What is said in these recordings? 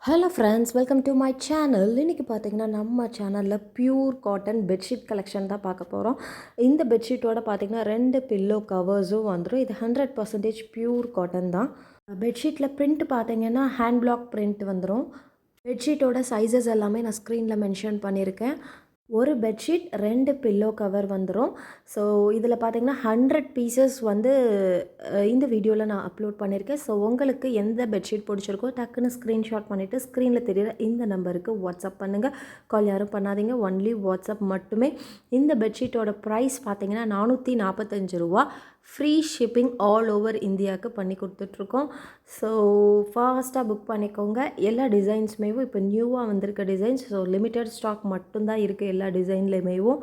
Hello friends, welcome to my channel. இன்றைக்கி பார்த்தீங்கன்னா நம்ம சேனலில் பியூர் காட்டன் பெட்ஷீட் கலெக்ஷன் தான் பார்க்க போகிறோம். இந்த பெட்ஷீட்டோட பார்த்தீங்கன்னா 2 பில்லோ கவர்ஸும் வந்துடும். இது 100% பியூர் காட்டன் தான். பெட்ஷீட்டில் பிரிண்ட் பார்த்தீங்கன்னா ஹேண்ட் பிளாக் பிரிண்ட் வந்துடும். பெட்ஷீட்டோட சைஸஸ் எல்லாமே நான் ஸ்க்ரீனில் மென்ஷன் பண்ணியிருக்கேன். ஒரு பெட்ஷீட் 2 பில்லோ கவர் வந்துடும். ஸோ இதில் பார்த்தீங்கன்னா 100 பீசஸ் வந்து இந்த வீடியோவில் நான் அப்லோட் பண்ணியிருக்கேன். ஸோ உங்களுக்கு எந்த பெட்ஷீட் பிடிச்சிருக்கோ டக்குன்னு ஸ்க்ரீன்ஷாட் பண்ணிவிட்டு ஸ்க்ரீனில் தெரியுற இந்த நம்பருக்கு வாட்ஸ்அப் பண்ணுங்கள். கால் யாரும் பண்ணாதீங்க, ஒன்லி வாட்ஸ்அப் மட்டுமே. இந்த பெட்ஷீட்டோட ப்ரைஸ் பார்த்தீங்கன்னா 445 ரூபா. ஃப்ரீ ஷிப்பிங் ஆல் ஓவர் இந்தியாவுக்கு பண்ணி கொடுத்துட்ருக்கோம். ஸோ ஃபாஸ்ட்டாக புக் பண்ணிக்கோங்க. எல்லா டிசைன்ஸுமேவும் இப்போ நியூவாக வந்திருக்க டிசைன்ஸ். ஸோ லிமிட்டட் ஸ்டாக் மட்டும்தான் இருக்குது எல்லா டிசைன்லேயுமேவும்.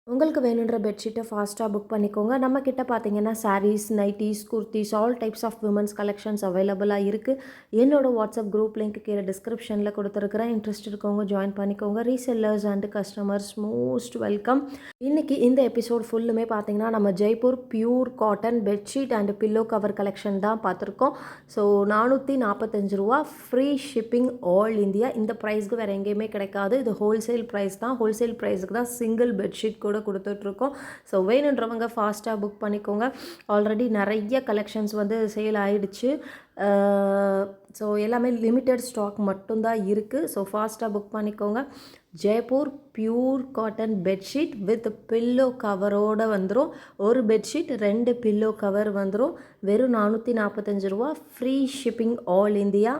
உங்களுக்கு வேணுன்ற பெட்ஷீட்டை ஃபாஸ்ட்டாக புக் பண்ணிக்கோங்க. நம்மக்கிட்ட பார்த்தீங்கன்னா sarees, nighties, kurtis, all types of women's collections அவைலபிளாக இருக்குது. என்னோடய வாட்ஸ்அப் குரூப் லிங்க் கீழே டிஸ்கிரிப்ஷனில் கொடுத்துருக்குறேன். இன்ட்ரெஸ்ட் இருக்கவங்க ஜாயின் பண்ணிக்கோங்க. Resellers and customers most welcome. இன்றைக்கி இந்த எபிசோட் ஃபுல்லுமே பார்த்தீங்கன்னா நம்ம Jaipur pure cotton bedsheet and pillow cover collection தான் பார்த்துருக்கோம். ஸோ 445 ரூபா, ஃப்ரீ ஷிப்பிங் ஆல் இந்தியா. இந்த ப்ரைஸ்க்கு வேறு எங்கேயுமே கிடைக்காது. இது ஹோல்சேல் ப்ரைஸ் தான். ஹோல்சேல் ப்ரைஸுக்கு தான் சிங்கிள் பெட்ஷீட் கூட கொடுத்துட்ருக்கோம். ஸோ வேணுன்றவங்க ஃபாஸ்ட்டாக புக் பண்ணிக்கோங்க. ஆல்ரெடி நிறைய கலெக்ஷன்ஸ் வந்து சேல் ஆகிடுச்சு. ஸோ எல்லாமே லிமிட்டட் ஸ்டாக் மட்டும்தான் இருக்குது. ஸோ ஃபாஸ்ட்டாக புக் பண்ணிக்கோங்க. Jaipur pure cotton bedsheet with pillow கவரோடு வந்துடும். ஒரு பெட்ஷீட் 2 பில்லோ கவர் வந்துடும். வெறும் 445 ரூபா, ஃப்ரீ ஷிப்பிங் ஆல் இந்தியா.